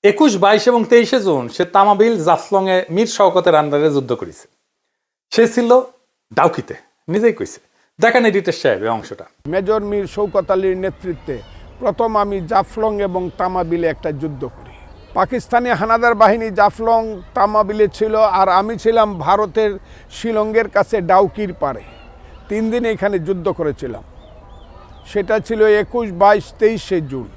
21, 22 এবং 23 জুন সে তামাবিল জাফলং এ মীর শওকতের আন্ডারে যুদ্ধ করেছে। সে ছিল ডাউকিতে, নিজেই কইছে। দেখেন এডিটর সাহেব এই অংশটা। মেজর মীর শওকত আলীর নেতৃত্বে প্রথম আমি জাফলং এবং তামাবিলে একটা যুদ্ধ করি। পাকিস্তানি হানাদার বাহিনী জাফলং তামাবিলে ছিল, আর আমি ছিলাম ভারতের শিলংয়ের কাছে ডাউকির পারে। 3 দিন এখানে যুদ্ধ করেছিলাম। সেটা ছিল 21, 22, 23 জুন।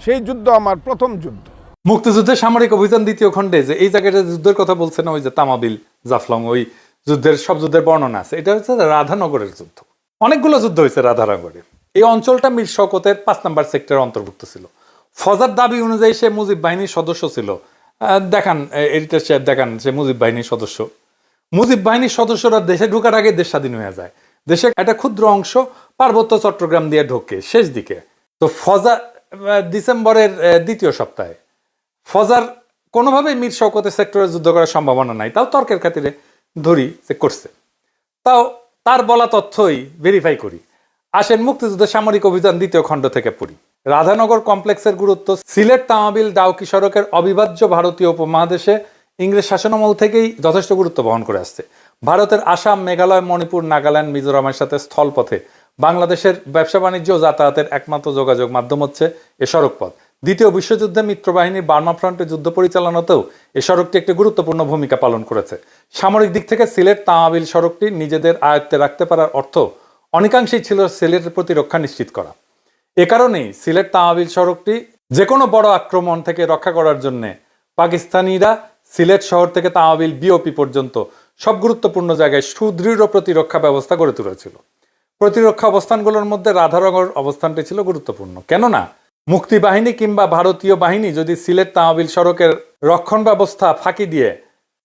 সেই যুদ্ধ আমার প্রথম যুদ্ধ। মুক্তিযুদ্ধের সামরিক অভিযান 2য় খণ্ডে যে এই জায়গাটা যুদ্ধের কথা বলছে না, ওই যে তামাবিল জাফলং, ওই যুদ্ধের সব যুদ্ধের বর্ণনা আছে। এটা হচ্ছে রাধানগরের যুদ্ধ। অনেকগুলো যুদ্ধ হয়েছে রাধানগরে। এই অঞ্চলটা মীর শওকতের 5 নম্বর সেক্টরের অন্তর্ভুক্ত ছিল। ফজার দাবি অনুযায়ী সে মুজিব বাহিনীর সদস্য ছিল। দেখান এডিটর সাহেব, দেখান সে মুজিব বাহিনীর সদস্য। মুজিব বাহিনীর সদস্যরা দেশে ঢোকার আগে দেশ স্বাধীন হয়ে যায়। দেশের একটা ক্ষুদ্র অংশ পার্বত্য চট্টগ্রাম দিয়ে ঢোকে শেষ দিকে। তো ফজার ডিসেম্বরের 2য় সপ্তাহে ফজার কোনোভাবেই মীর শওকতের সেক্টরে যুদ্ধ করার সম্ভাবনা নাই, তাও তর্কের খাতিরে ধরি যে করছে। তাও তার বলা তথ্যই ভেরিফাই করি। আসেন মুক্তিযুদ্ধের সামরিক অভিযান 2য় খণ্ড থেকে পড়ি। রাধানগর কমপ্লেক্সের গুরুত্ব সিলেট তামাবিল ডাউকি সড়কের অবিভাজ্য ভারতীয় উপমহাদেশে ইংরেজ শাসনামল থেকেই যথেষ্ট গুরুত্ব বহন করে আসছে। ভারতের আসাম, মেঘালয়, মণিপুর, নাগাল্যান্ড, মিজোরামের সাথে স্থলপথে বাংলাদেশের ব্যবসা বাণিজ্য ও যাতায়াতের একমাত্র যোগাযোগ মাধ্যম হচ্ছে এ সড়কপথ। 2য় বিশ্বযুদ্ধে মিত্রবাহিনীর বার্মা ফ্রন্টে যুদ্ধ পরিচালনাতেও এ সড়কটি একটি গুরুত্বপূর্ণ ভূমিকা পালন করেছে। সামরিক দিক থেকে সিলেট তামাবিল সড়কটি নিজেদের আয়ত্তে রাখতে পারার অর্থ অনেকাংশেই ছিল সিলেটের প্রতিরক্ষা নিশ্চিত করা। এ কারণেই সিলেট তামাবিল সড়কটি যে কোনো বড় আক্রমণ থেকে রক্ষা করার জন্য পাকিস্তানিরা সিলেট শহর থেকে তামাবিল বিওপি পর্যন্ত সব গুরুত্বপূর্ণ জায়গায় সুদৃঢ় প্রতিরক্ষা ব্যবস্থা গড়ে তুলেছিল। প্রতিরক্ষা অবস্থানগুলোর মধ্যে রাধানগর অবস্থানটি ছিল গুরুত্বপূর্ণ। কেননা মুক্তিবাহিনী কিংবা ভারতীয় বাহিনী যদি সিলেট তামাবিল সড়কের রক্ষণ ব্যবস্থা ফাঁকি দিয়ে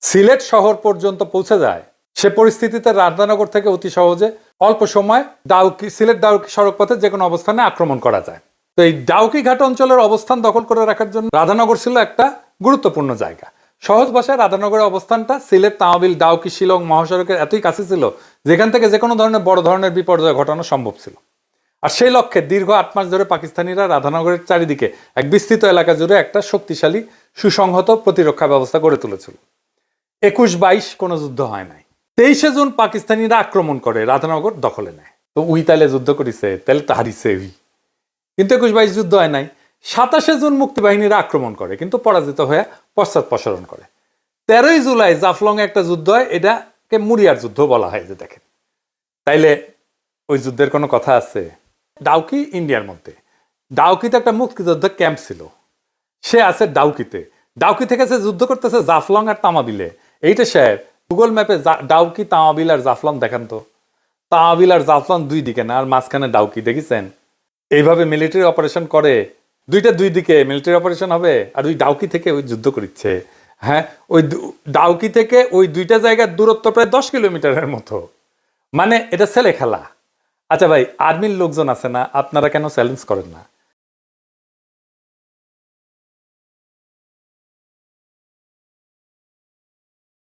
সিলেট শহর পর্যন্ত পৌঁছে যায়, সে পরিস্থিতিতে রাধানগর থেকে অতি সহজে অল্প সময় সিলেট ডাউকি সড়ক পথে যে কোনো অবস্থানে আক্রমণ করা যায়। তো এই ডাউকি ঘাট অঞ্চলের অবস্থান দখল করে রাখার জন্য রাধানগর ছিল একটা গুরুত্বপূর্ণ জায়গা। সহজ ভাষায় রাধানগরের অবস্থানটা সিলেট তামাবিল ডাউকি শিলং মহাসড়কের এতই কাছে ছিল যেখান থেকে যে কোনো ধরনের বড় ধরনের বিপর্যয় ঘটানো সম্ভব ছিল। আর সেই লক্ষ্যে দীর্ঘ 8 মাস ধরে পাকিস্তানিরা রাধানগরের চারিদিকে এক বিস্তৃত এলাকা জুড়ে একটা শক্তিশালী সুসংহত প্রতিরক্ষা ব্যবস্থা গড়ে তুলেছিল। 21, 22 কোনো যুদ্ধ হয় নাই। 23 জুন পাকিস্তানিরা আক্রমণ করে রাধানগর দখলে নেয়। তো উই তাইলে যুদ্ধ করেছে, তাহলে তো হারিছে উই, কিন্তু 21, 22 যুদ্ধ হয় নাই। 27 জুন মুক্তিবাহিনীরা আক্রমণ করে কিন্তু পরাজিত হয়ে পশ্চাৎপসরণ করে। 13 জুলাই জাফলং এ একটা যুদ্ধ হয়, এটাকে মুরিয়ার যুদ্ধ বলা হয়। যে দেখেন, তাইলে ওই যুদ্ধের কোনো কথা আছে? ডাউকি ইন্ডিয়ার মধ্যে, ডাউকিতে একটা মুক্তিযুদ্ধ ক্যাম্প ছিল, সে আছে ডাউকিতে। ডাউকি থেকে সে যুদ্ধ করতেছে জাফলং আর তামাবিলে। এইটা সাহেব গুগল ম্যাপে ডাউকি, তামাবিল আর জাফলং দেখান তো। তামাবিল আর জাফলং 2 দিকে না, আর মাঝখানে ডাউকি, দেখেছেন? এইভাবে মিলিটারি অপারেশন করে, দুই দিকে মিলিটারি অপারেশন হবে, আর ওই ডাউকি থেকে ওই যুদ্ধ করছে। হ্যাঁ, ওই ডাউকি থেকে ওই 2টা জায়গার দূরত্ব প্রায় 10 কিলোমিটারের মতো। মানে এটা ছেলে খেলা। আচ্ছা ভাই, আর্মির লোকজন আছে না, আপনারা কেন চ্যালেঞ্জ করেন না?